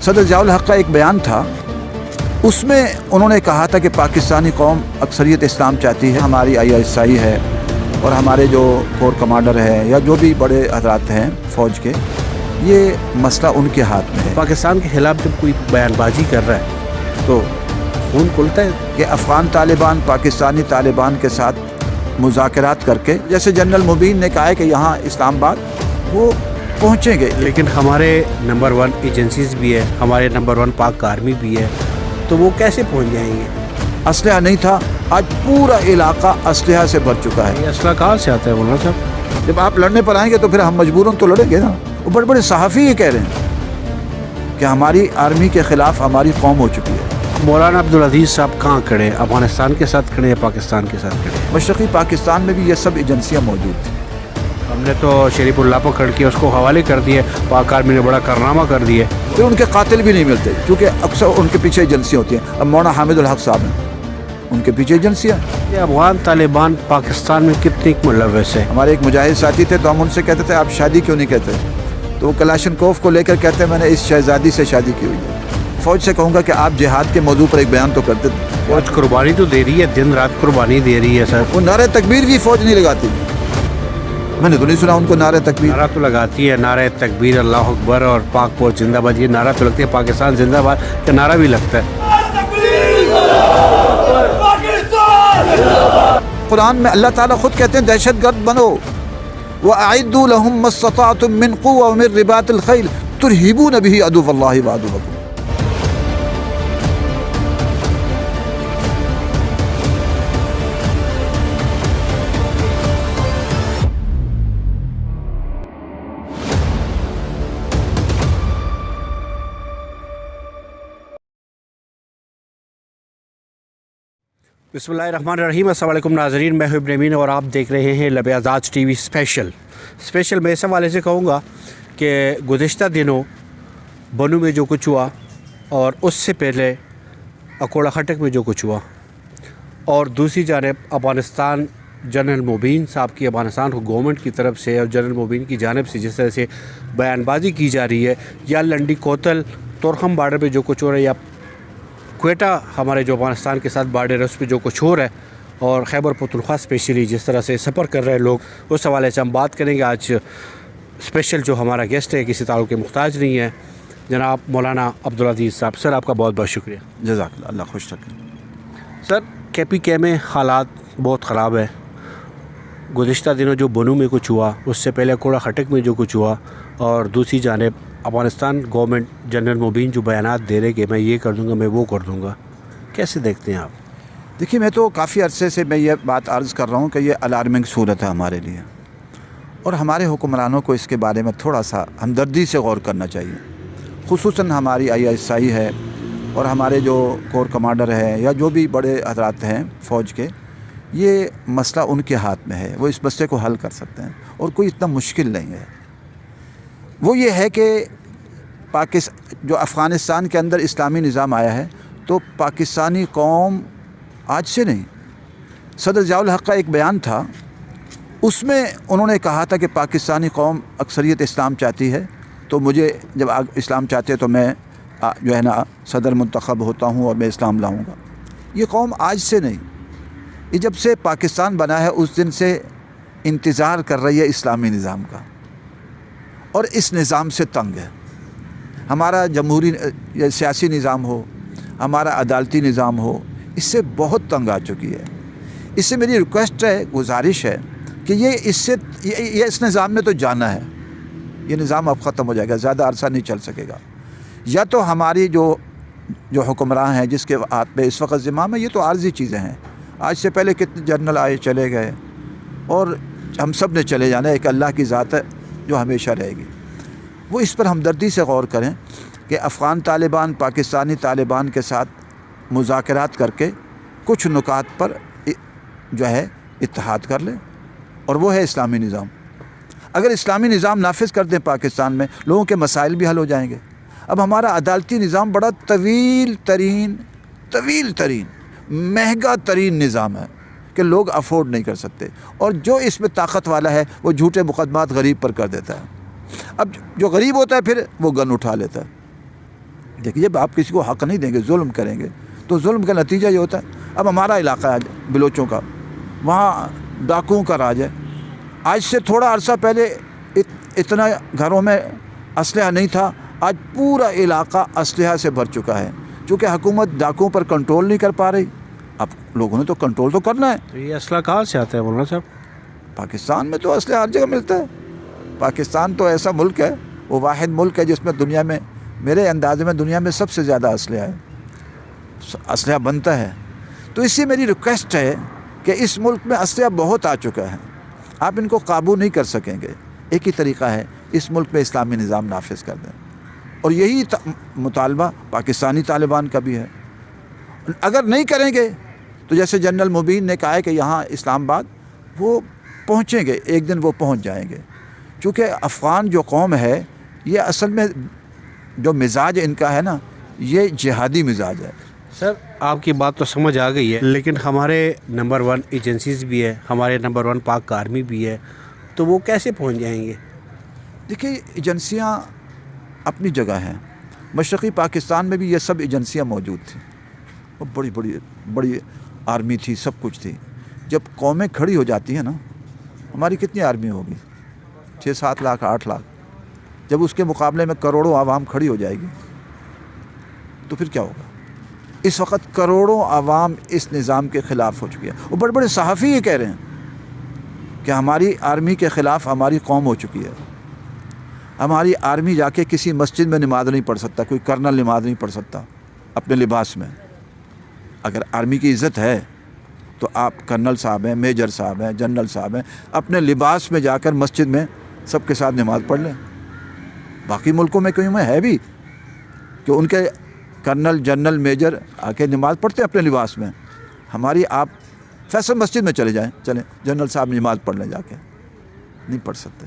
صدر ضیاء الحق کا ایک بیان تھا، اس میں انہوں نے کہا تھا کہ پاکستانی قوم اکثریت اسلام چاہتی ہے، ہماری ISI ہے اور ہمارے جو کور کمانڈر ہیں یا جو بھی بڑے حضرات ہیں فوج کے، یہ مسئلہ ان کے ہاتھ میں ہے۔ پاکستان کے خلاف جب کوئی بیان بازی کر رہا ہے تو خون کھلتا ہے کہ افغان طالبان پاکستانی طالبان کے ساتھ مذاکرات کر کے، جیسے جنرل مبین نے کہا ہے کہ یہاں اسلام آباد وہ پہنچیں گے، لیکن ہمارے نمبر 1 ایجنسیز بھی ہے، ہمارے نمبر 1 پاک آرمی بھی ہے، تو وہ کیسے پہنچ جائیں گے؟ اسلحہ نہیں تھا، آج پورا علاقہ اسلحہ سے بھر چکا ہے۔ یہ اسلحہ کہاں سے آتا ہے مولانا صاحب؟ جب آپ لڑنے پر آئیں گے تو پھر ہم مجبوراً تو لڑیں گے نا۔ وہ بڑے بڑے صحافی یہ کہہ رہے ہیں کہ ہماری آرمی کے خلاف ہماری قوم ہو چکی ہے۔ مولانا عبدالعزیز صاحب کہاں کھڑے ہیں؟ افغانستان کے ساتھ کھڑے ہیں، پاکستان کے ساتھ کھڑے ہیں؟ مشرقی پاکستان میں بھی یہ سب ایجنسیاں موجود تھیں۔ ہم نے تو شریف اللہ پر کھڑ کے اس کو حوالے کر دیے، پاک آرمی نے بڑا کارنامہ کر دیے، پھر ان کے قاتل بھی نہیں ملتے کیونکہ اکثر ان کے پیچھے ایجنسیاں ہوتی ہیں۔ اب مولانا حامد الحق صاحب ہیں، ان کے پیچھے ایجنسیاں۔ یہ افغان طالبان پاکستان میں کتنی ملوث ہے؟ ہمارے ایک مجاہد ساتھی تھے تو ہم ان سے کہتے تھے آپ شادی کیوں نہیں کہتے، تو وہ کلاشنکوف کو لے کر کہتے ہیں میں نے اس شہزادی سے شادی کی ہوئی ہے۔ فوج سے کہوں گا کہ آپ جہاد کے موضوع پر ایک بیان تو کرتے تھے۔ فوج قربانی تو دے رہی ہے، دن رات قربانی دے رہی ہے سر۔ وہ نعرہ تکبیر بھی فوج نہیں لگاتی، میں نے تو نہیں سنا ان کو نعرہ تکبیر۔ نعرہ تو لگاتی ہے، نعرہ تکبیر، اللہ اکبر اور پاک فوج زندہ باد، یہ نعرہ تو لگتی ہے، پاکستان زندہ باد کا نعرہ بھی لگتا ہے۔ قرآن میں اللہ تعالیٰ خود کہتے ہیں دہشت گرد بنو، وَأَعِدُّوا لَهُم مَّا اسْتَطَعْتُم مِّن قُوَّةٍ وَمِن رِّبَاطِ الْخَيْلِ تُرْهِبُونَ بِهِ عَدُوَّ اللَّهِ وَعَدُوَّكُمْ۔ بسم اللہ الرحمن الرحیم، السلام علیکم ناظرین، میں ہوں ابن امین اور آپ دیکھ رہے ہیں لب آزاد ٹی وی اسپیشل۔ میں اس حوالے سے کہوں گا کہ گزشتہ دنوں بنو میں جو کچھ ہوا اور اس سے پہلے اکوڑا خٹک میں جو کچھ ہوا، اور دوسری جانب افغانستان جنرل مبین صاحب کی افغانستان کو گورنمنٹ کی طرف سے اور جنرل مبین کی جانب سے جس طرح سے بیان بازی کی جا رہی ہے، یا لنڈی کوتل تورخم بارڈر پہ جو کچھ ہو رہا ہے، یا کوئٹہ ہمارے جو افغانستان کے ساتھ بارڈر ہے اس پہ جو کچھ ہو رہا ہے، اور خیبر پختونخوا اسپیشلی جس طرح سے سفر کر رہے لوگ، اس حوالے سے ہم بات کریں گے۔ آج اسپیشل جو ہمارا گیسٹ ہے کسی تعلق کے محتاج نہیں ہے، جناب مولانا عبدالعزیز صاحب۔ سر آپ کا بہت بہت شکریہ۔ جزاک اللہ، اللہ خوش رکھے۔ سر KPK میں حالات بہت خراب ہے۔ گزشتہ دنوں جو بنو میں کچھ ہوا، اس سے پہلے کوڑا خٹک میں جو کچھ ہوا، اور دوسری جانب افغانستان گورنمنٹ جنرل مبین جو بیانات دے رہے کہ میں یہ کر دوں گا، میں وہ کر دوں گا، کیسے دیکھتے ہیں آپ؟ دیکھیے، میں تو کافی عرصے سے میں یہ بات عرض کر رہا ہوں کہ یہ الارمنگ صورت ہے ہمارے لیے، اور ہمارے حکمرانوں کو اس کے بارے میں تھوڑا سا ہمدردی سے غور کرنا چاہیے۔ خصوصاً ہماری ISI ہے اور ہمارے جو کور کمانڈر ہیں یا جو بھی بڑے حضرات ہیں فوج کے، یہ مسئلہ ان کے ہاتھ میں ہے، وہ اس مسئلے کو حل کر سکتے ہیں، اور کوئی اتنا مشکل نہیں ہے۔ وہ یہ ہے کہ جو افغانستان کے اندر اسلامی نظام آیا ہے تو پاکستانی قوم آج سے نہیں، صدر ضیاء الحق کا ایک بیان تھا، اس میں انہوں نے کہا تھا کہ پاکستانی قوم اکثریت اسلام چاہتی ہے، تو مجھے جب اسلام چاہتے تو میں جو ہے نا صدر منتخب ہوتا ہوں اور میں اسلام لاؤں گا۔ یہ قوم آج سے نہیں، یہ جب سے پاکستان بنا ہے اس دن سے انتظار کر رہی ہے اسلامی نظام کا، اور اس نظام سے تنگ ہے۔ ہمارا جمہوری یا سیاسی نظام ہو، ہمارا عدالتی نظام ہو، اس سے بہت تنگ آ چکی ہے۔ اس سے میری ریکویسٹ ہے، گزارش ہے کہ یہ اس نظام میں تو جانا ہے، یہ نظام اب ختم ہو جائے گا، زیادہ عرصہ نہیں چل سکے گا۔ یا تو ہماری جو حکمراں ہیں جس کے ہاتھ پہ اس وقت زمام ہے، یہ تو عارضی چیزیں ہیں، آج سے پہلے کتنے جنرل آئے چلے گئے، اور ہم سب نے چلے جانا ہے، ایک اللہ کی ذات ہے جو ہمیشہ رہے گی۔ وہ اس پر ہمدردی سے غور کریں کہ افغان طالبان پاکستانی طالبان کے ساتھ مذاکرات کر کے کچھ نکات پر جو ہے اتحاد کر لیں، اور وہ ہے اسلامی نظام۔ اگر اسلامی نظام نافذ کر دیں پاکستان میں، لوگوں کے مسائل بھی حل ہو جائیں گے۔ اب ہمارا عدالتی نظام بڑا طویل ترین مہنگا ترین نظام ہے کہ لوگ افورڈ نہیں کر سکتے، اور جو اس میں طاقت والا ہے وہ جھوٹے مقدمات غریب پر کر دیتا ہے۔ اب جو غریب ہوتا ہے پھر وہ گن اٹھا لیتا ہے، دیکھیے جب آپ کسی کو حق نہیں دیں گے، ظلم کریں گے تو ظلم کا نتیجہ یہ ہوتا ہے. اب ہمارا علاقہ ہے بلوچوں کا، وہاں ڈاکوؤں کا راج ہے. آج سے تھوڑا عرصہ پہلے اتنا گھروں میں اسلحہ نہیں تھا، آج پورا علاقہ اسلحہ سے بھر چکا ہے. چونکہ حکومت ڈاکوؤں پر کنٹرول نہیں کر پا رہی، اب لوگوں نے تو کنٹرول تو کرنا ہے. تو یہ اسلحہ کہاں سے آتا ہے مولانا صاحب؟ پاکستان میں تو اسلحہ ہر جگہ ملتا ہے. پاکستان تو ایسا ملک ہے، وہ واحد ملک ہے جس میں دنیا میں، میرے اندازے میں دنیا میں سب سے زیادہ اسلحہ ہے، اسلحہ بنتا ہے. تو اس سے میری ریکویسٹ ہے کہ اس ملک میں اسلحہ بہت آ چکا ہے، آپ ان کو قابو نہیں کر سکیں گے. ایک ہی طریقہ ہے، اس ملک میں اسلامی نظام نافذ کر دیں. اور یہی مطالبہ پاکستانی طالبان کا بھی ہے. اگر نہیں کریں گے تو جیسے جنرل مبین نے کہا ہے کہ یہاں اسلام آباد وہ پہنچیں گے، ایک دن وہ پہنچ جائیں گے. چونکہ افغان جو قوم ہے یہ اصل میں جو مزاج ان کا ہے نا، یہ جہادی مزاج ہے. سر آپ کی بات تو سمجھ آ گئی ہے، لیکن ہمارے نمبر 1 ایجنسیز بھی ہے، ہمارے نمبر 1 پاک آرمی بھی ہے، تو وہ کیسے پہنچ جائیں گے؟ دیکھیے ایجنسیاں اپنی جگہ ہیں. مشرقی پاکستان میں بھی یہ سب ایجنسیاں موجود تھیں، وہ بڑی آرمی تھی، سب کچھ تھی. جب قومیں کھڑی ہو جاتی ہیں نا، ہماری کتنی آرمی ہوگی؟ 6-7 لاکھ 8 لاکھ. جب اس کے مقابلے میں کروڑوں عوام کھڑی ہو جائے گی تو پھر کیا ہوگا؟ اس وقت کروڑوں عوام اس نظام کے خلاف ہو چکی ہے. وہ بڑے بڑے صحافی یہ کہہ رہے ہیں کہ ہماری آرمی کے خلاف ہماری قوم ہو چکی ہے. ہماری آرمی جا کے کسی مسجد میں نماز نہیں پڑھ سکتا، کوئی کرنل نماز نہیں پڑھ سکتا اپنے لباس میں. اگر آرمی کی عزت ہے تو آپ کرنل صاحب ہیں، میجر صاحب ہیں، جنرل صاحب ہیں، اپنے لباس میں جا کر مسجد میں سب کے ساتھ نماز پڑھ لیں. باقی ملکوں میں کہیں میں ہے بھی کہ ان کے کرنل جنرل میجر آ کے نماز پڑھتے ہیں اپنے لباس میں. ہماری آپ فیصل مسجد میں چلیں جنرل صاحب نماز پڑھ لیں، جا کے نہیں پڑھ سکتے.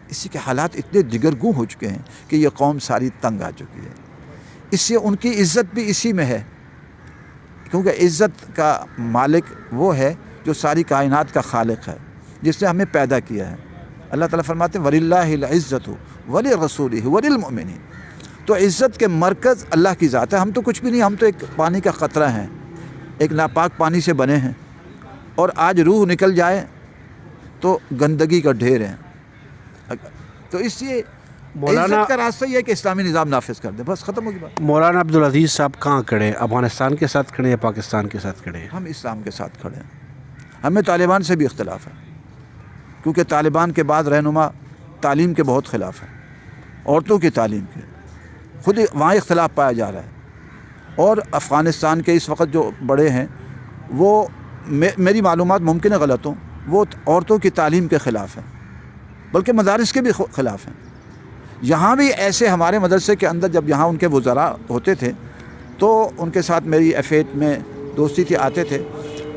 اسی کے حالات اتنے دگرگوں ہو چکے ہیں کہ یہ قوم ساری تنگ آ چکی ہے. اس سے ان کی عزت بھی اسی میں ہے، کیونکہ عزت کا مالک وہ ہے جو ساری کائنات کا خالق ہے، جس نے ہمیں پیدا کیا ہے. اللہ تعالیٰ فرماتے ہیں وَلِلَّهِ الْعِزَّةُ وَلِلرَّسُولِهِ وَلِلْمُؤْمِنِينَ. تو عزت کے مرکز اللہ کی ذات ہے. ہم تو کچھ بھی نہیں، ہم تو ایک پانی کا قطرہ ہیں، ایک ناپاک پانی سے بنے ہیں. اور آج روح نکل جائے تو گندگی کا ڈھیر ہے. تو اس لیے عزت کا راستہ یہ ہے کہ اسلامی نظام نافذ کر دیں، بس ختم ہوگی بات. مولانا عبدالعزیز صاحب کہاں کھڑے ہیں؟ افغانستان کے ساتھ کھڑے ہیں یا پاکستان کے ساتھ کھڑے ہیں؟ ہم اسلام کے ساتھ کھڑے ہیں. ہمیں طالبان سے بھی اختلاف ہے، کیونکہ طالبان کے بعد رہنما تعلیم کے بہت خلاف ہیں، عورتوں کی تعلیم کے خود وہاں اختلاف پایا جا رہا ہے. اور افغانستان کے اس وقت جو بڑے ہیں وہ میری معلومات ممکن ہے غلط ہوں، وہ عورتوں کی تعلیم کے خلاف ہیں، بلکہ مدارس کے بھی خلاف ہیں. یہاں بھی ایسے ہمارے مدرسے کے اندر جب یہاں ان کے وزراء ہوتے تھے تو ان کے ساتھ میری F8 میں دوستی تھی، آتے تھے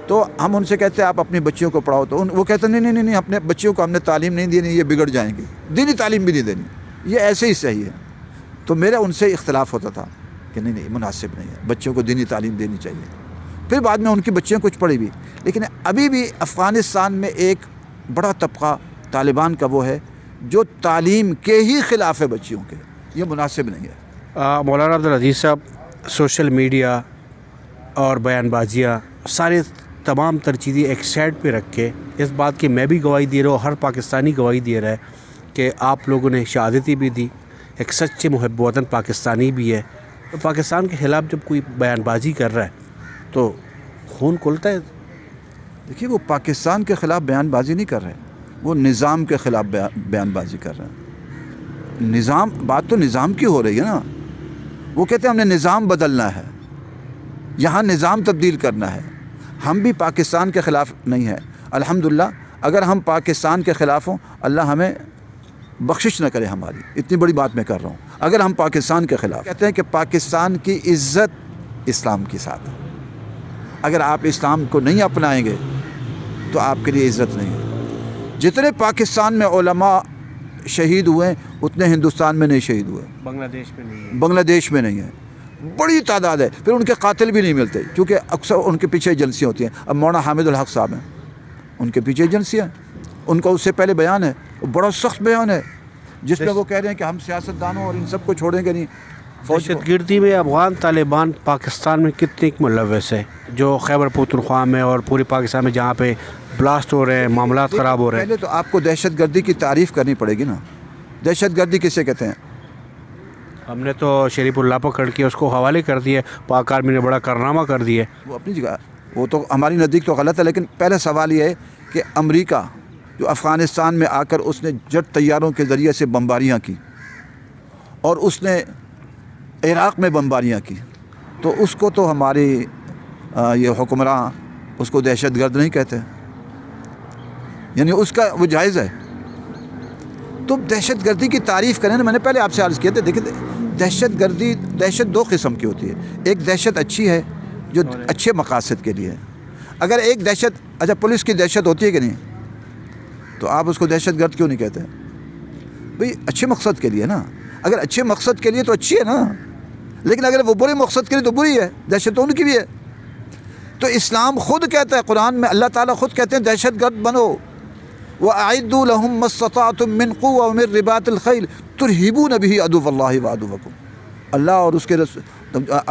تو ہم ان سے کہتے آپ اپنی بچیوں کو پڑھاؤ، تو وہ کہتے نہیں اپنے بچیوں کو ہم نے تعلیم نہیں دینی، یہ بگڑ جائیں گے، دینی تعلیم بھی نہیں دینی، یہ ایسے ہی صحیح ہے. تو میرا ان سے اختلاف ہوتا تھا کہ نہیں مناسب نہیں ہے، بچوں کو دینی تعلیم دینی چاہیے. پھر بعد میں ان کی بچیاں کچھ پڑھی بھی، لیکن ابھی بھی افغانستان میں ایک بڑا طبقہ طالبان کا وہ ہے جو تعلیم کے ہی خلاف ہے بچیوں کے. یہ مناسب نہیں ہے. مولانا عبدالعزیز صاحب، سوشل میڈیا اور بیان بازیاں سارے تمام تر چیزیں ایک سائڈ پہ رکھ کے اس بات کی میں بھی گواہی دے رہا ہوں، ہر پاکستانی گواہی دے رہا ہے کہ آپ لوگوں نے شہادتی بھی دی، ایک سچے محب وطن پاکستانی بھی ہے. تو پاکستان کے خلاف جب کوئی بیان بازی کر رہا ہے تو خون کھلتا ہے. دیکھیے وہ پاکستان کے خلاف بیان بازی نہیں کر رہے، وہ نظام کے خلاف بیان بازی کر رہے ہیں. نظام، بات تو نظام کی ہو رہی ہے نا. وہ کہتے ہیں ہم نے نظام بدلنا ہے، یہاں نظام تبدیل کرنا ہے. ہم بھی پاکستان کے خلاف نہیں ہیں الحمدللہ. اگر ہم پاکستان کے خلاف ہوں اللہ ہمیں بخشش نہ کرے ہماری، اتنی بڑی بات میں کر رہا ہوں. اگر ہم پاکستان کے خلاف کہتے ہیں کہ پاکستان کی عزت اسلام کے ساتھ ہے، اگر آپ اسلام کو نہیں اپنائیں گے تو آپ کے لیے عزت نہیں ہے. جتنے پاکستان میں علماء شہید ہوئے اتنے ہندوستان میں نہیں شہید ہوئے، بنگلہ دیش میں نہیں ہے، بنگلہ دیش میں نہیں ہے. بڑی تعداد ہے. پھر ان کے قاتل بھی نہیں ملتے کیونکہ اکثر ان کے پیچھے ایجنسیاں ہوتی ہیں. اب مولانا حامد الحق صاحب ہیں، ان کے پیچھے ایجنسیاں، ان کا اس سے پہلے بیان ہے، بڑا سخت بیان ہے جس میں وہ کہہ رہے ہیں کہ ہم سیاست دانوں اور ان سب کو چھوڑیں گے نہیں. فوج کو دہشت میں افغان طالبان پاکستان میں کتنے ملوث ہے، جو خیبر پختونخوا میں اور پورے پاکستان میں جہاں پہ بلاسٹ ہو رہے ہیں، معاملات خراب ہو رہے ہیں؟ پہلے تو آپ کو دہشت گردی کی تعریف کرنی پڑے گی نا. دہشت گردی کسے کہتے ہیں؟ ہم نے تو شریف اللہ پکڑ کے اس کو حوالے کر دیے، پاک آرمی نے بڑا کارنامہ کر دیے. وہ اپنی جگہ، وہ تو ہماری نزدیک تو غلط ہے، لیکن پہلا سوال یہ ہے کہ امریکہ جو افغانستان میں آ کر اس نے جٹ طیاروں کے ذریعے سے بمباریاں کی اور اس نے عراق میں بمباریاں کی، تو اس کو تو ہماری یہ حکمراں اس کو دہشت گرد نہیں کہتے، یعنی اس کا وہ جائز ہے. تو دہشت گردی کی تعریف کریں نا. میں نے پہلے آپ سے عرض کیا تھا، دیکھیں دہشت دو قسم کی ہوتی ہے. ایک دہشت اچھی ہے جو اچھے مقاصد کے لیے ہے. اگر ایک دہشت، اچھا پولیس کی دہشت ہوتی ہے کہ نہیں، تو آپ اس کو دہشت گرد کیوں نہیں کہتے؟ بھئی اچھے مقصد کے لیے نا. اگر اچھے مقصد کے لیے تو اچھی ہے نا، لیکن اگر وہ برے مقصد کے لیے تو بری ہے. دہشت تو ان کی بھی ہے. تو اسلام خود کہتا ہے، قرآن میں اللہ تعالیٰ خود کہتے ہیں دہشت گرد بنو. وَأَعِدُّوا لَهُم مَّا اسْتَطَعْتُم مِّن قُوَّةٍ وَمِن رِّبَاطِ الْخَيْلِ تُرْهِبُونَ بِهِ عَدُوَّ اللَّهِ وَعَدُوَّكُمْ. اللہ اور اس کے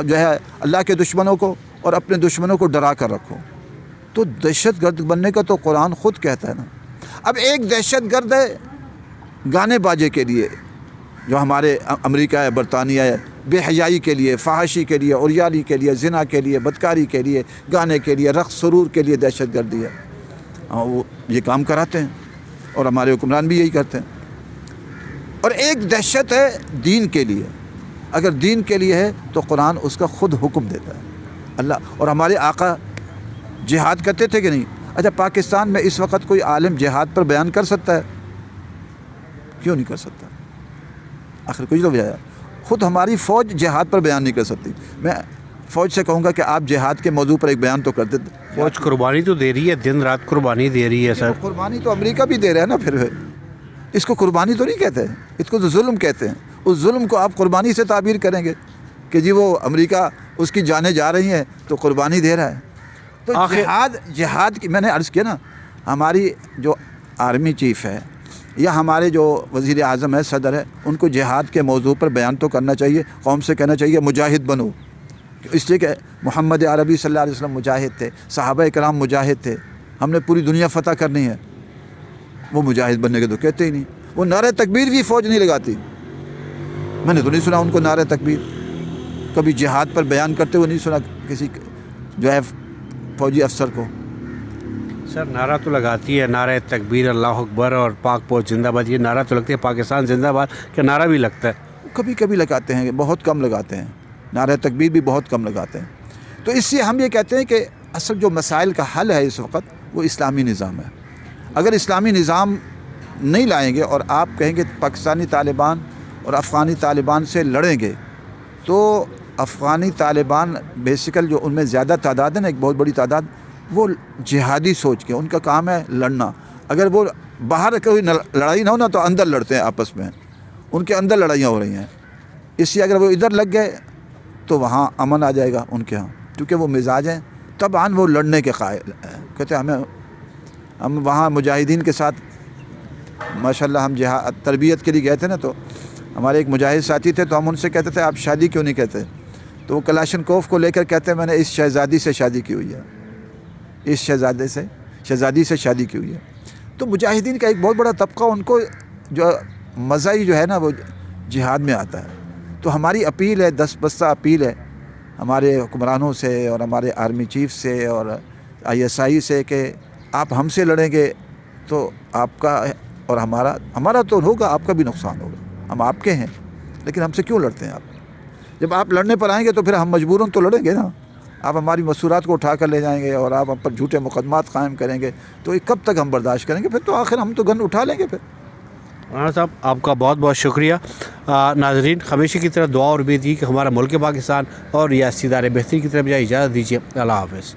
جو ہے اللہ کے دشمنوں کو اور اپنے دشمنوں کو ڈرا کر رکھو. تو دہشت گرد بننے کا تو قرآن خود کہتا ہے نا. اب ایک دہشت گرد ہے گانے باجے کے لیے، جو ہمارے امریکہ ہے، برطانیہ ہے، بے حیائی کے لیے، فحاشی کے لیے، عریانی کے لیے، زنا کے لیے، بدکاری کے لیے، گانے کے لیے، رقص سرور کے لیے دہشت گردی ہے. وہ یہ کام کراتے ہیں اور ہمارے حکمران بھی یہی کرتے ہیں. اور ایک دہشت ہے دین کے لیے. اگر دین کے لیے ہے تو قرآن اس کا خود حکم دیتا ہے. اللہ اور ہمارے آقا جہاد کرتے تھے کہ نہیں؟ اچھا پاکستان میں اس وقت کوئی عالم جہاد پر بیان کر سکتا ہے؟ کیوں نہیں کر سکتا؟ آخر کوئی تو وجہ ہے. خود ہماری فوج جہاد پر بیان نہیں کر سکتی. میں فوج سے کہوں گا کہ آپ جہاد کے موضوع پر ایک بیان تو کر دیتے. فوج قربانی تو دے رہی ہے، دن رات قربانی دے رہی ہے سر. قربانی تو امریکہ بھی دے رہا ہے نا. پھر اس کو قربانی تو نہیں کہتے، اس کو تو ظلم کہتے ہیں. اس ظلم کو آپ قربانی سے تعبیر کریں گے کہ جی وہ امریکہ اس کی جانیں جا رہی ہیں تو قربانی دے رہا ہے. تو جہاد کی میں نے عرض کیا نا، ہماری جو آرمی چیف ہے یا ہمارے جو وزیر اعظم ہے، صدر ہے، ان کو جہاد کے موضوع پر بیان تو کرنا چاہیے. قوم سے کہنا چاہیے مجاہد بنو، اس لیے کہ محمد عربی صلی اللہ علیہ وسلم مجاہد تھے، صحابہ کرام مجاہد تھے. ہم نے پوری دنیا فتح کرنی ہے. وہ مجاہد بننے کے تو کہتے ہی نہیں. وہ نعرہ تکبیر بھی فوج نہیں لگاتی. میں نے تو نہیں سنا ان کو نعرہ تکبیر کبھی جہاد پر بیان کرتے ہوئے نہیں سنا کسی جو ہے فوجی افسر کو. سر نعرہ تو لگاتی ہے، نعرہ تکبیر، اللہ اکبر اور پاک فوج زندہ باد، یہ نعرہ تو لگتے ہے. پاکستان زندہ باد کا نعرہ بھی لگتا ہے. کبھی کبھی لگاتے ہیں، بہت کم لگاتے ہیں. نعرہ تکبیر بھی بہت کم لگاتے ہیں. تو اس سے ہم یہ کہتے ہیں کہ اصل جو مسائل کا حل ہے اس وقت وہ اسلامی نظام ہے. اگر اسلامی نظام نہیں لائیں گے اور آپ کہیں گے پاکستانی طالبان اور افغانی طالبان سے لڑیں گے، تو افغانی طالبان بیسیکل جو ان میں زیادہ تعداد ہے نا، ایک بہت بڑی تعداد، وہ جہادی سوچ کے، ان کا کام ہے لڑنا. اگر وہ باہر کوئی لڑائی نہ ہو نا تو اندر لڑتے ہیں آپس میں، ان کے اندر لڑائیاں ہو رہی ہیں. اس لیے اگر وہ ادھر لگ گئے تو وہاں امن آ جائے گا ان کے ہاں، کیونکہ وہ مزاج ہیں. طبعاً وہ لڑنے کے قائل ہیں. کہتے ہیں ہم وہاں مجاہدین کے ساتھ ماشاءاللہ ہم تربیت کے لیے گئے تھے نا، تو ہمارے ایک مجاہد ساتھی تھے، تو ہم ان سے کہتے تھے آپ شادی کیوں نہیں کہتے؟ تو وہ کلاشنکوف کو لے کر کہتے ہیں میں نے اس شہزادی سے شادی کی ہوئی ہے، اس شہزادی سے شادی کی ہوئی ہے. تو مجاہدین کا ایک بہت بڑا طبقہ، ان کو جو مزہ ہی جو ہے نا وہ جہاد میں آتا ہے. تو ہماری اپیل ہے، دس بستہ اپیل ہے ہمارے حکمرانوں سے اور ہمارے آرمی چیف سے اور ISI سے کہ آپ ہم سے لڑیں گے تو آپ کا اور ہمارا تو ہوگا، آپ کا بھی نقصان ہوگا. ہم آپ کے ہیں، لیکن ہم سے کیوں لڑتے ہیں آپ؟ جب آپ لڑنے پر آئیں گے تو پھر ہم مجبوراً تو لڑیں گے نا. آپ ہماری مسورات کو اٹھا کر لے جائیں گے اور آپ ہم پر جھوٹے مقدمات قائم کریں گے تو یہ کب تک ہم برداشت کریں گے؟ پھر تو آخر ہم تو گن اٹھا لیں گے. پھر مولانا صاحب آپ کا بہت بہت شکریہ. ناظرین ہمیشہ کی طرح دعا اور امید ہی کہ ہمارا ملک پاکستان اور ریاستی ادارے بہتری کی طرف جائے. اجازت دیجیے، اللہ حافظ.